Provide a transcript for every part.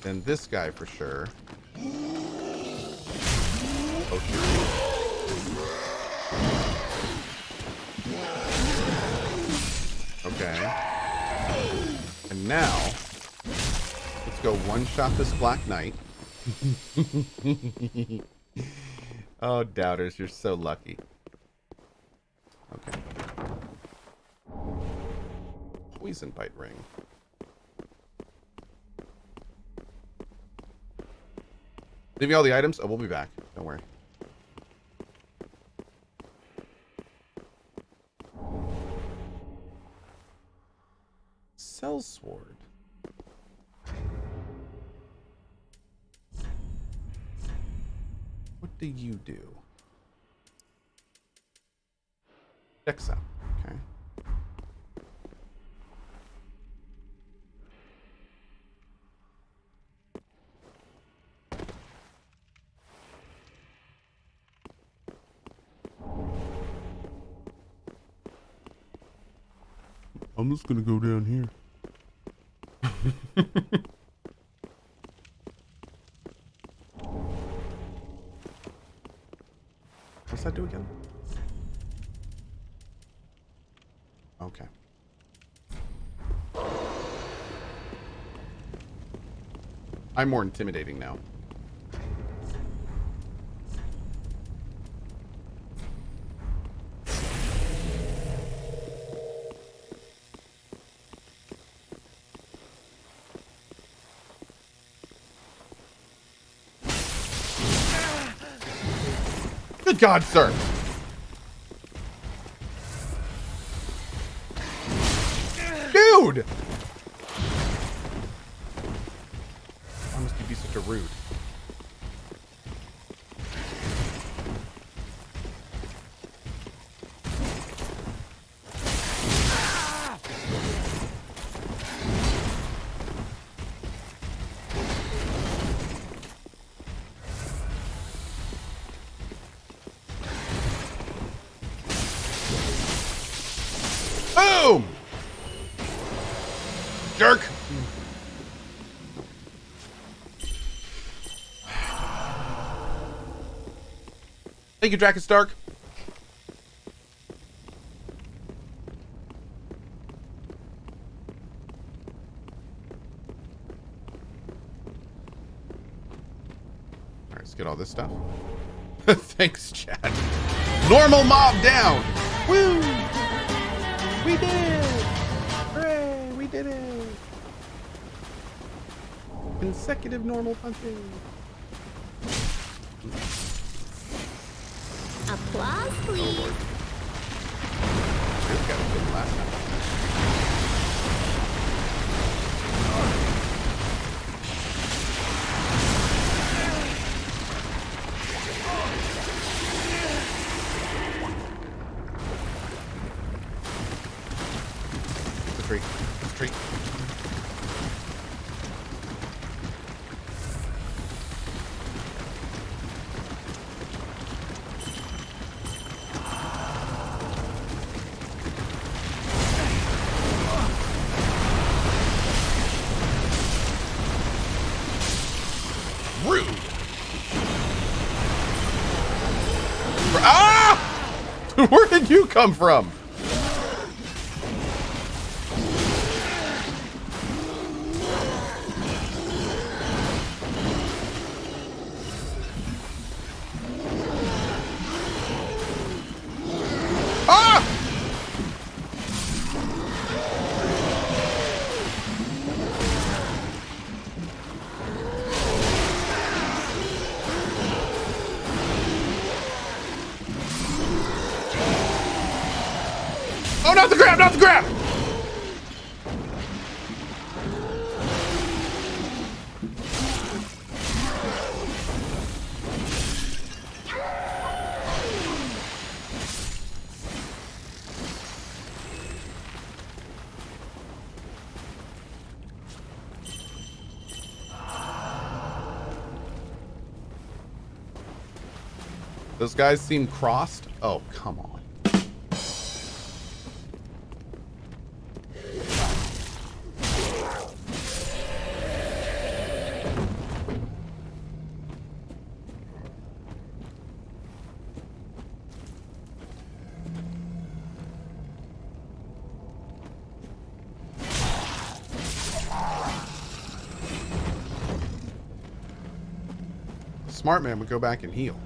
Then this guy for sure. Oh shoot. Okay. And now, let's go one-shot this Black Knight. Oh, doubters, you're so lucky. Okay. Poison bite ring. Leave me all the items. Oh, we'll be back. Don't worry. Cell sword. What do you do? Checks out. Okay. I'm just gonna go down here. What's that do again? Okay. I'm more intimidating now. Good God, sir. Dude! Why must you be such a rude? Boom! Jerk! Thank you, Draken Stark. Alright, let's get all this stuff. Thanks, Chad. Normal mob down! Woo! We did it! Hooray! We did it! Consecutive normal punching. Applause, please. This guy was good last time. Tree. Tree. Rude. Ah! Where did you come from? Oh, not the grab, not the grab! Those guys seem crossed. Oh, come on. Smart man would go back and heal.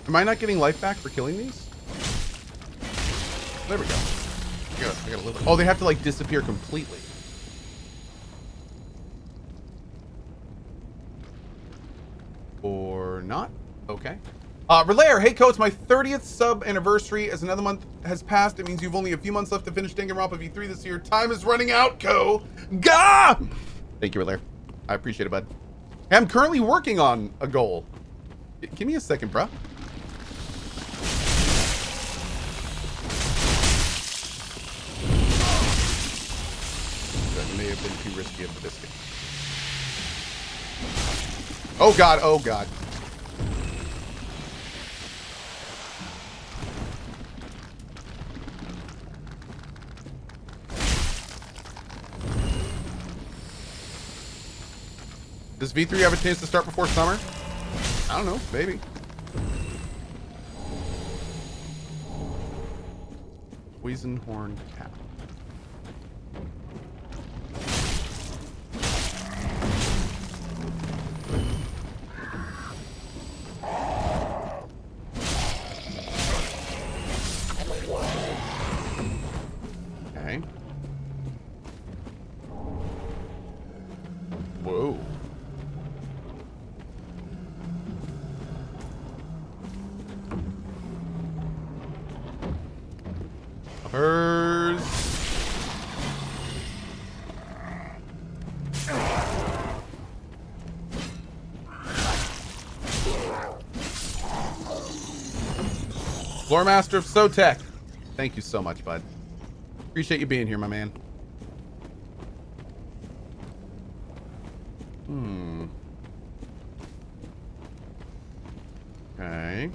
Am I not getting life back for killing these? There we go. I got a little. Oh, they have to like disappear completely. Or not? Okay. Relayer, hey Cohh, it's my 30th sub anniversary. As another month has passed, it means you've only a few months left to finish Danganronpa V3 this year. Time is running out, Cohh. Gah! Thank you, Relayer. I appreciate it, bud. I'm currently working on a goal. Give me a second, bruh. That may have been too risky of the biscuit. Oh god, oh god. Does V3 have a chance to start before summer? I don't know, maybe. Poison horn cat. Okay. Whoa. Hers. Floor Master of Sotek. Thank you so much, bud. Appreciate you being here, my man. Okay.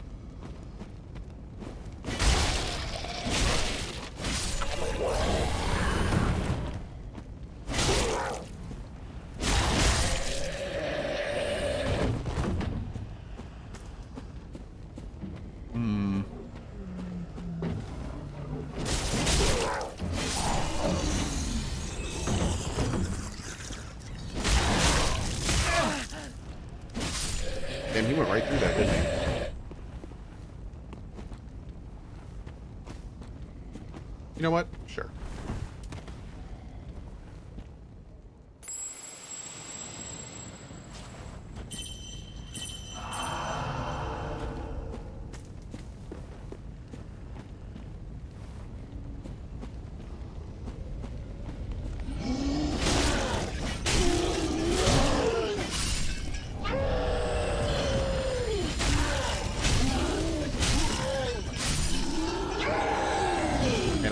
Damn, he went right through that, didn't he? You know what? Sure.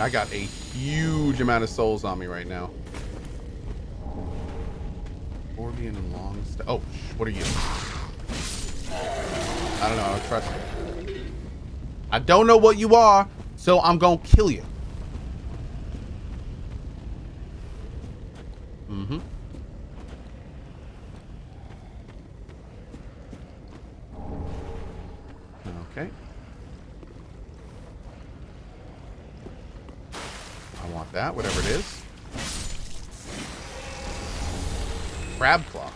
I got a huge amount of souls on me right now. Orbian and long oh, what are you? I don't know. I don't trust you. I don't know what you are, so I'm gonna kill you. Mm-hmm. Okay. I want that, whatever it is. Crab claw.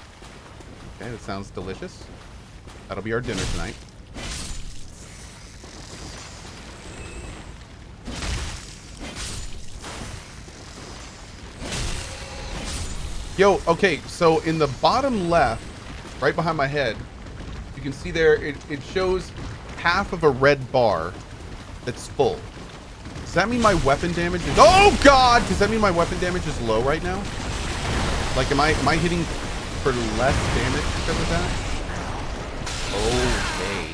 Okay, that sounds delicious. That'll be our dinner tonight. Yo, okay, so in the bottom left, right behind my head, you can see there, it shows half of a red bar that's full. Does that mean my weapon damage is... Oh, God! Does that mean my weapon damage is low right now? Like, am I hitting for less damage because of that? Okay.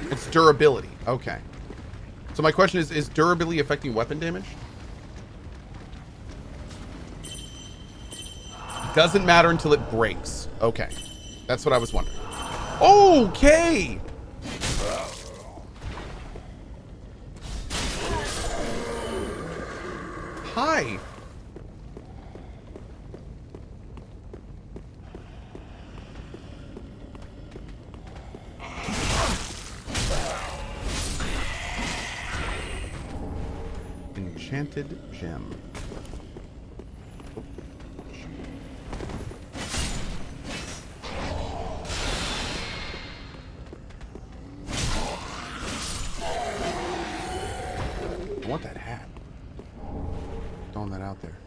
It's durability. Okay. So my question is durability affecting weapon damage? Doesn't matter until it breaks. Okay. That's what I was wondering. Okay. Hi. Enchanted gem. I want that hat. Throwing that out there.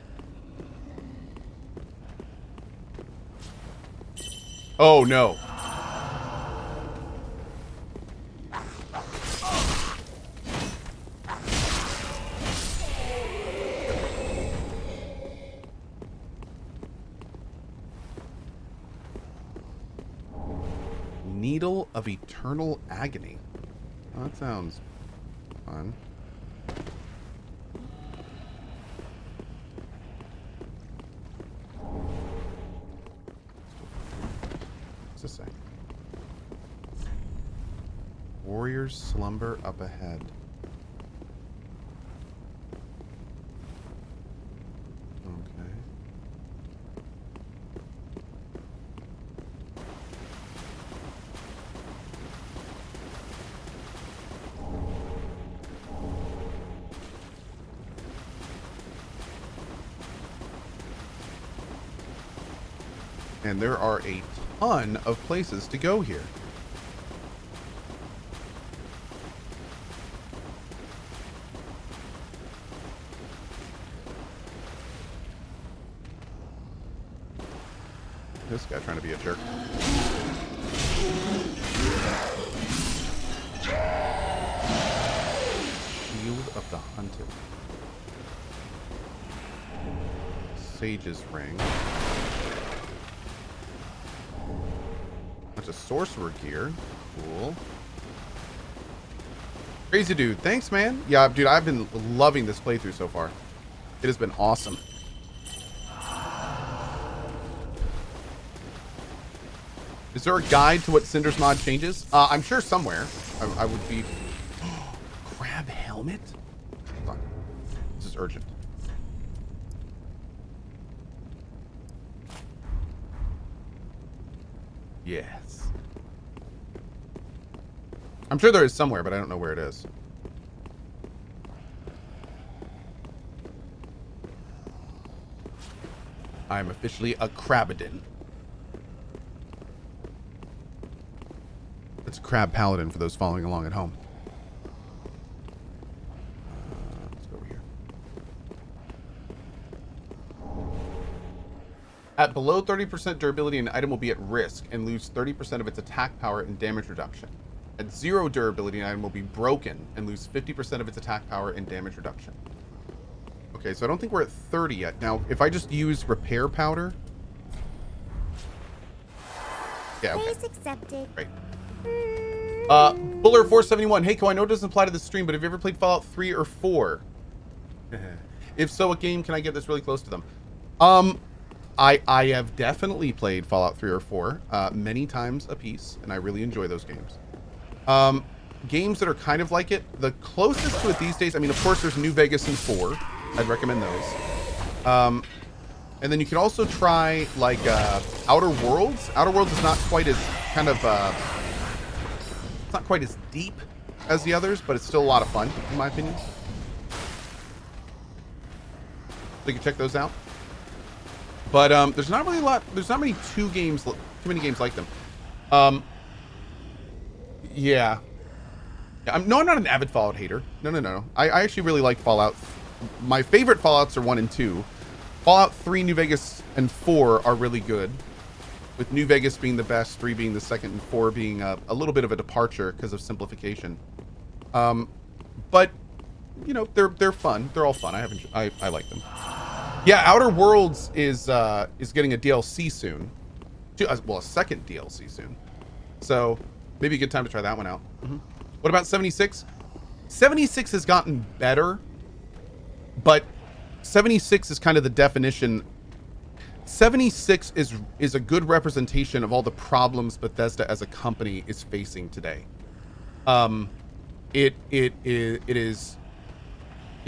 Oh no. Needle of Eternal Agony. Oh, that sounds fun. What's this say? Warriors slumber up ahead. Okay. And there are a ton of places to go here. This guy trying to be a jerk. Shield of the Hunted. Sage's Ring. Bunch of sorcerer gear. Cool. Crazy dude. Thanks, man. Yeah, dude, I've been loving this playthrough so far. It has been awesome. Is there a guide to what Cinder's mod changes? I'm sure somewhere. I would be... Crab helmet? Hold on. This is urgent. Yes. I'm sure there is somewhere, but I don't know where it is. I'm officially a Crabadin. It's a crab paladin for those following along at home. Let's go over here. At below 30% durability, an item will be at risk and lose 30% of its attack power and damage reduction. At 0 durability, an item will be broken and lose 50% of its attack power and damage reduction. Okay, so I don't think we're at 30 yet. Now, if I just use repair powder... Yeah, okay. Place accepted. Great. Buller 471. Hey, Cohh, I know it doesn't apply to the stream, but have you ever played Fallout 3 or 4? If so, what game can I get this really close to them? I have definitely played Fallout 3 or 4 many times a piece, and I really enjoy those games. Games that are kind of like it, the closest to it these days, I mean, of course, there's New Vegas and 4. I'd recommend those. And then you can also try, like, Outer Worlds. Outer Worlds is not quite as kind of, it's not quite as deep as the others, but it's still a lot of fun, in my opinion. So you can check those out. But there's not really a lot, there's not many too many games like them. Yeah. No, I'm not an avid Fallout hater. No. I actually really like Fallout. My favorite Fallouts are 1 and 2. Fallout 3, New Vegas, and 4 are really good. With New Vegas being the best, 3 being the second, and 4 being a little bit of a departure because of simplification. But you know, they're fun. They're all fun. I like them. Yeah, Outer Worlds is getting a DLC soon. Well, a second DLC soon. So maybe a good time to try that one out. What about 76? 76 has gotten better, but 76 is kind of the definition. 76 is a good representation of all the problems Bethesda as a company is facing today. It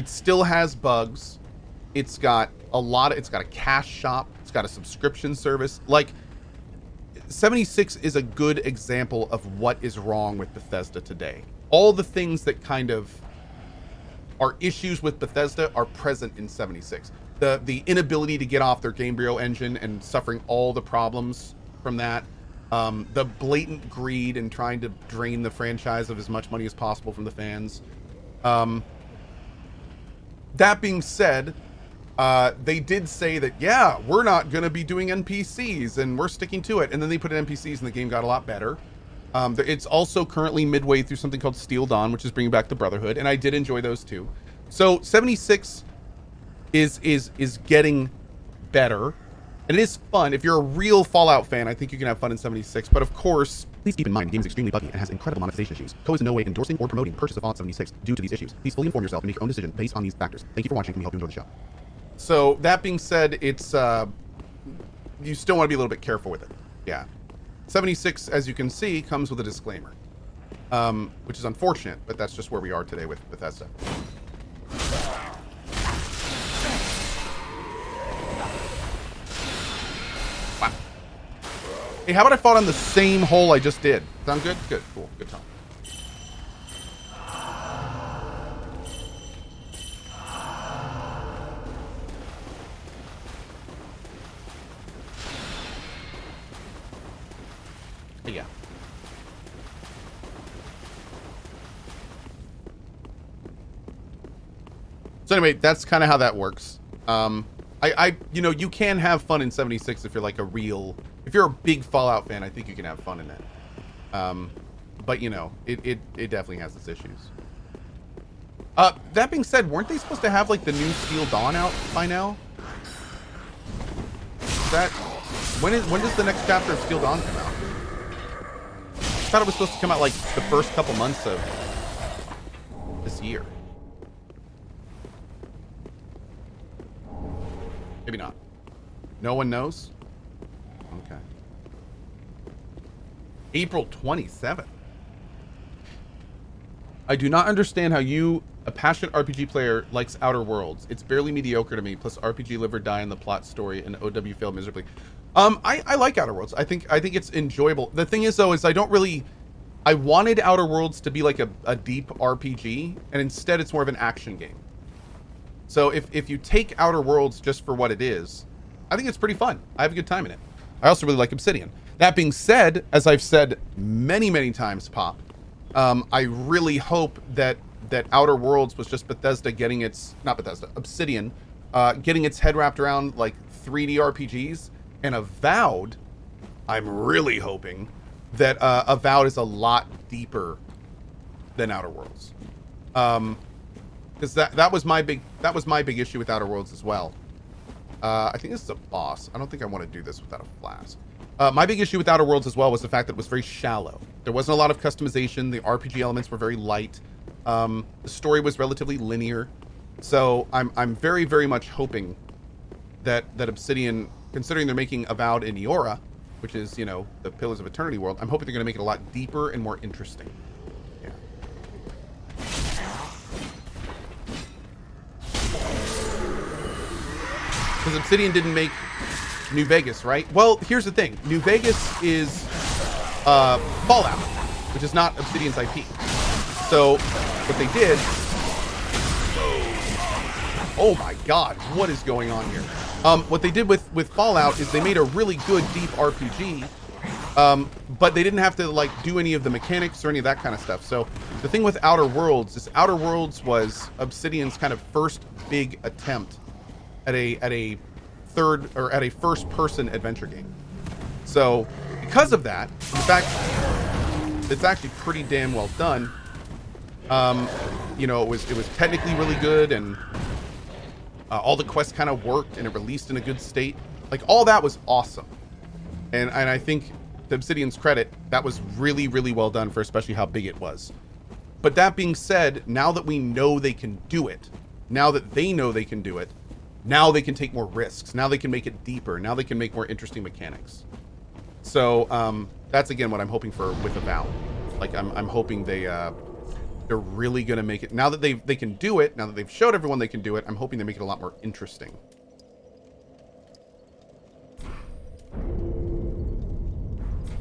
still has bugs. It's got a cash shop. It's got a subscription service. Like, 76 is a good example of what is wrong with Bethesda today. All the things that kind of are issues with Bethesda are present in 76. The inability to get off their Gamebryo engine and suffering all the problems from that. The blatant greed and trying to drain the franchise of as much money as possible from the fans. That being said, they did say that, yeah, we're not going to be doing NPCs and we're sticking to it. And then they put in NPCs and the game got a lot better. It's also currently midway through something called Steel Dawn, which is bringing back the Brotherhood. And I did enjoy those too. So 76 is getting better. And it is fun. If you're a real Fallout fan, I think you can have fun in 76. But of course, please keep in mind the game is extremely buggy and has incredible monetization issues. Cohh is in no way endorsing or promoting purchase of Fallout 76 due to these issues. Please fully inform yourself and make your own decision based on these factors. Thank you for watching, and we hope you enjoy the show. So that being said, it's you still want to be a little bit careful with it. Yeah. 76, as you can see, comes with a disclaimer, which is unfortunate, but that's just where we are today with Bethesda. Wow. Hey, how about I fought on the same hole I just did? Sound good? Good. Cool. Good time. Yeah. So anyway, that's kind of how that works. You know, you can have fun in 76 if you're like if you're a big Fallout fan, I think you can have fun in it. But you know, it definitely has its issues. That being said, weren't they supposed to have like the new Steel Dawn out by now? When does the next chapter of Steel Dawn come out? I thought it was supposed to come out like the first couple months of this year. Maybe not. No one knows? Okay. April 27th. I do not understand how you, a passionate RPG player, likes Outer Worlds. It's barely mediocre to me, plus RPG live or die in the plot story and OW failed miserably. I like Outer Worlds. I think it's enjoyable. The thing is though, is I wanted Outer Worlds to be like a deep RPG, and instead it's more of an action game. So if you take Outer Worlds just for what it is, I think it's pretty fun. I have a good time in it. I also really like Obsidian. That being said, as I've said many, many times, Pop, I really hope that Outer Worlds was just Obsidian, getting its head wrapped around like 3D RPGs, and Avowed, I'm really hoping that Avowed is a lot deeper than Outer Worlds. Because that was my big issue with Outer Worlds as well. I think this is a boss. I don't think I want to do this without a flask. My big issue with Outer Worlds as well was the fact that it was very shallow. There wasn't a lot of customization. The RPG elements were very light. The story was relatively linear. So I'm very, very much hoping that Obsidian, considering they're making Avowed in Eora, which is, you know, the Pillars of Eternity world, I'm hoping they're going to make it a lot deeper and more interesting. Yeah. Because Obsidian didn't make New Vegas, right? Well, here's the thing. New Vegas is Fallout, which is not Obsidian's IP. So what they did... Oh my god, what is going on here? What they did with Fallout is they made a really good deep RPG, but they didn't have to like do any of the mechanics or any of that kind of stuff. So the thing with Outer Worlds is Outer Worlds was Obsidian's kind of first big attempt at a first person adventure game. So because of that, in fact, it's actually pretty damn well done. You know, it was technically really good, and all the quests kind of worked, and it released in a good state. Like, all that was awesome. And I think, to Obsidian's credit, that was really, really well done for especially how big it was. But that being said, now that we know they can do it, now that they know they can do it, now they can take more risks. Now they can make it deeper. Now they can make more interesting mechanics. So that's again what I'm hoping for with Avowed. Like I'm hoping they're really gonna make it. Now that they can do it, now that they've showed everyone they can do it, I'm hoping they make it a lot more interesting.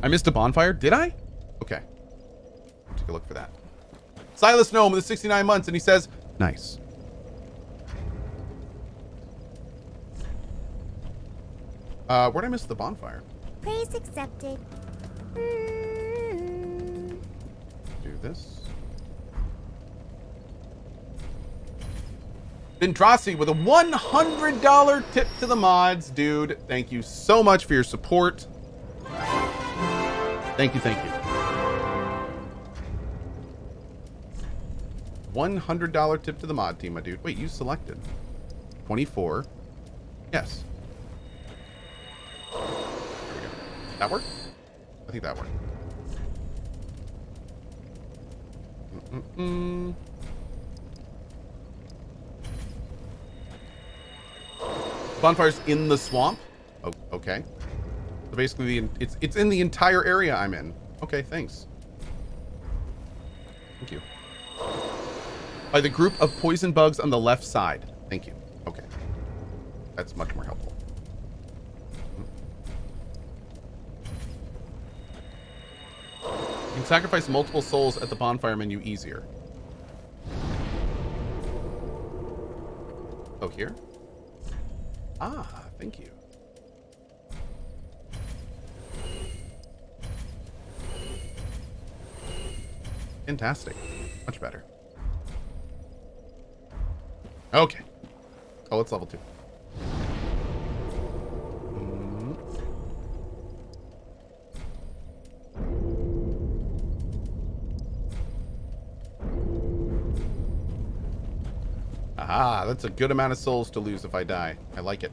I missed a bonfire? Did I? Okay. Take a look for that. Silas Gnome with the 69 months, and he says, nice. Where'd I miss the bonfire? Praise accepted. Do this. Vendrasi with a $100 tip to the mods. Dude, thank you so much for your support. Thank you, thank you. $100 tip to the mod team, my dude. Wait, you selected 24. Yes. There we go. That work? I think that worked. Bonfire's in the swamp. Oh, okay. So basically, it's in the entire area I'm in. Okay, thanks. Thank you. By the group of poison bugs on the left side. Thank you. Okay. That's much more helpful. You can sacrifice multiple souls at the bonfire menu easier. Oh, here? Ah, thank you. Fantastic. Much better. Okay. Oh, it's level 2. Aha, that's a good amount of souls to lose if I die. I like it.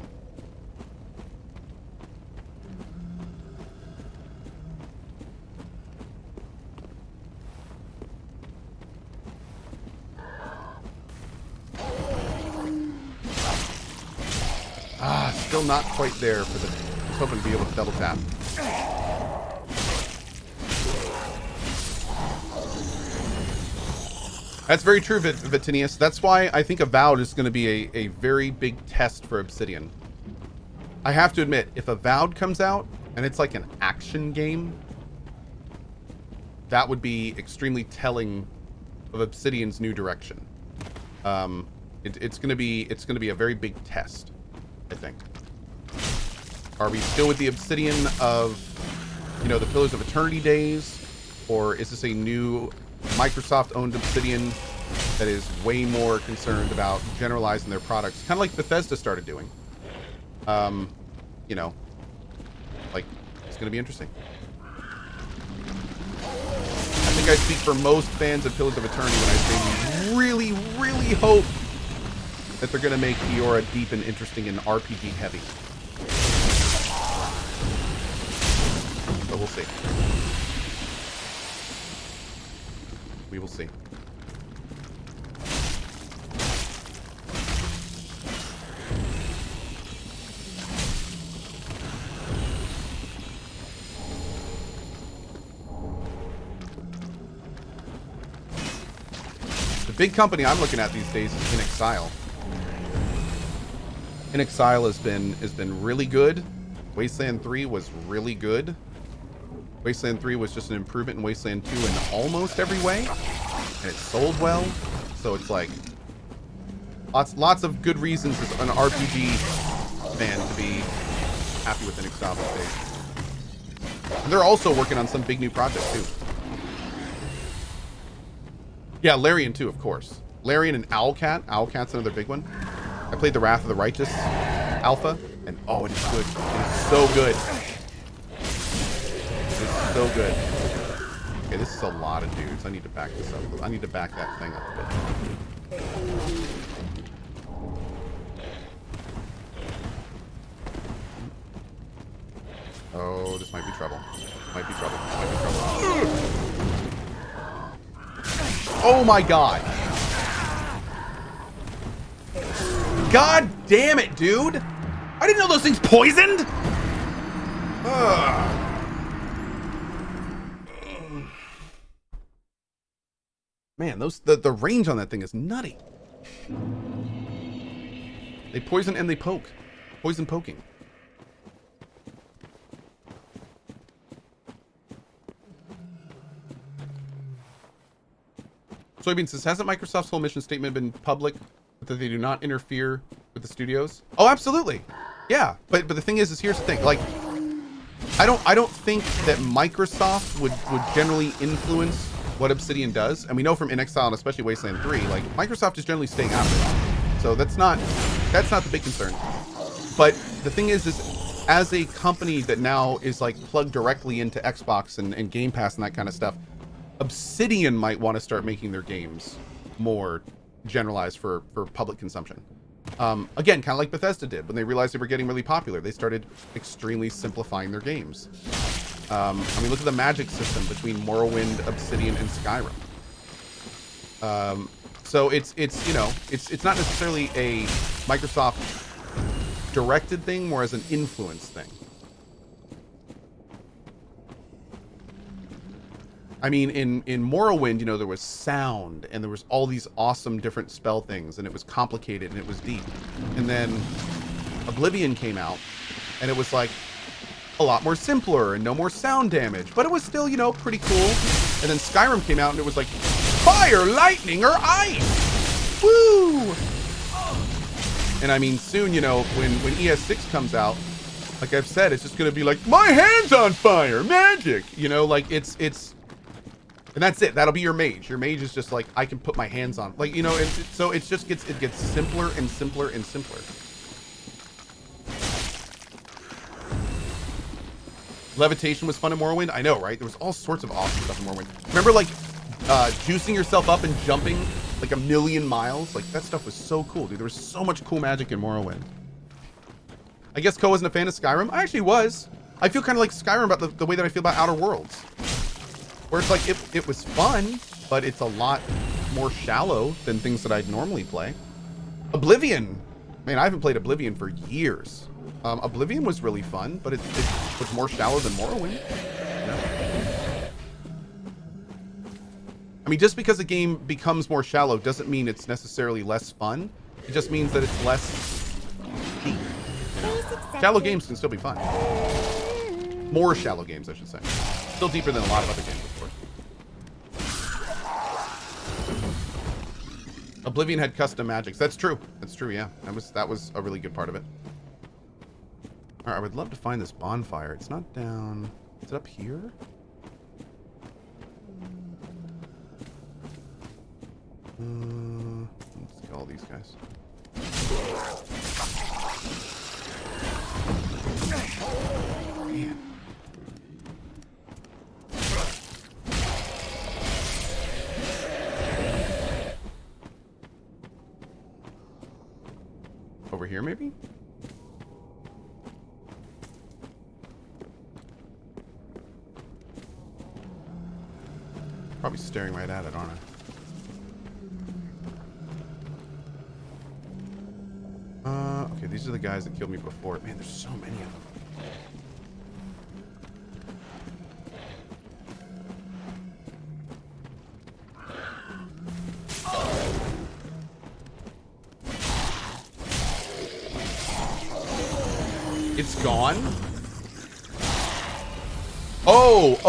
Still not quite there for the... I was hoping to be able to double tap. That's very true, Vitinius. That's why I think Avowed is going to be a very big test for Obsidian. I have to admit, if Avowed comes out and it's like an action game, that would be extremely telling of Obsidian's new direction. It's going to be a very big test, I think. Are we still with the Obsidian of, you know, the Pillars of Eternity days? Or is this a new Microsoft-owned Obsidian that is way more concerned about generalizing their products? Kind of like Bethesda started doing. You know, like, it's going to be interesting. I think I speak for most fans of Pillars of Eternity when I say we really, really hope that they're going to make Eora deep and interesting and RPG heavy. But we'll see. We will see. The big company I'm looking at these days is In Exile. In Exile has been really good. Wasteland 3 was really good. Wasteland 3 was just an improvement in Wasteland 2 in almost every way, and it sold well. So it's like lots of good reasons as an RPG fan to be happy with In Exile these days. And they're also working on some big new projects too. Yeah, Larian too, of course. Larian and Owlcat. Owlcat's another big one. I played the Wrath of the Righteous alpha, and oh, it is good. It is so good. It's so good. Okay, this is a lot of dudes. I need to back this up. I need to back that thing up a bit. Oh, this might be trouble. Might be trouble. Might be trouble. Oh my god. God damn it, dude. I didn't know those things poisoned. Ugh. Man, the range on that thing is nutty. They poison and they poke. Poison poking. Soybean says, hasn't Microsoft's whole mission statement been public that they do not interfere with the studios? Oh, absolutely. Yeah, but the thing is here's the thing. Like, I don't think that Microsoft would generally influence what Obsidian does, and we know from In Exile and especially Wasteland 3, like Microsoft is generally staying out of it. So that's not the big concern. But the thing is as a company that now is like plugged directly into Xbox and Game Pass and that kind of stuff, Obsidian might want to start making their games more generalized for public consumption. Again, kind of like Bethesda did when they realized they were getting really popular. They started extremely simplifying their games. I mean, look at the magic system between Morrowind, Obsidian, and Skyrim. So it's you know, it's not necessarily a Microsoft directed thing, more as an influence thing. I mean, in Morrowind, you know, there was sound and there was all these awesome different spell things, and it was complicated and it was deep. And then Oblivion came out, and it was like a lot more simpler and no more sound damage, but it was still, you know, pretty cool. And then Skyrim came out and it was like fire, lightning, or ice. Woo! And I mean, soon, you know, when ES6 comes out, like I've said, it's just gonna be like, my hand's on fire, magic. You know, like it's and that's it. That'll be your mage. Your mage is just like, I can put my hands on, like, you know, so it gets simpler and simpler and simpler. Levitation was fun in Morrowind. I know, right? There was all sorts of awesome stuff in Morrowind. Remember, like, juicing yourself up and jumping like 1,000,000 miles? Like, that stuff was so cool, dude. There was so much cool magic in Morrowind. I guess Cohh wasn't a fan of Skyrim. I actually was. I feel kind of like Skyrim about the way that I feel about Outer Worlds. Where it's like, it was fun, but it's a lot more shallow than things that I'd normally play. Oblivion. Man, I haven't played Oblivion for years. Oblivion was really fun, but it was more shallow than Morrowind. Yeah. I mean, just because a game becomes more shallow doesn't mean it's necessarily less fun. It just means that it's less deep. You know? Shallow games can still be fun. More shallow games, I should say. Still deeper than a lot of other games, of course. Oblivion had custom magics. That's true. That's true, yeah. That was a really good part of it. All right, I would love to find this bonfire. It's not down. Is it up here? Let's get all these guys. Man. Over here, maybe? Probably staring right at it, aren't I? Okay, these are the guys that killed me before. Man, there's so many of them. It's gone?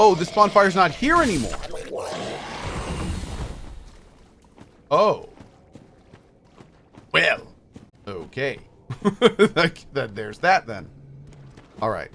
Oh, this bonfire's not here anymore. Oh. Well. Okay. There's that then. All right.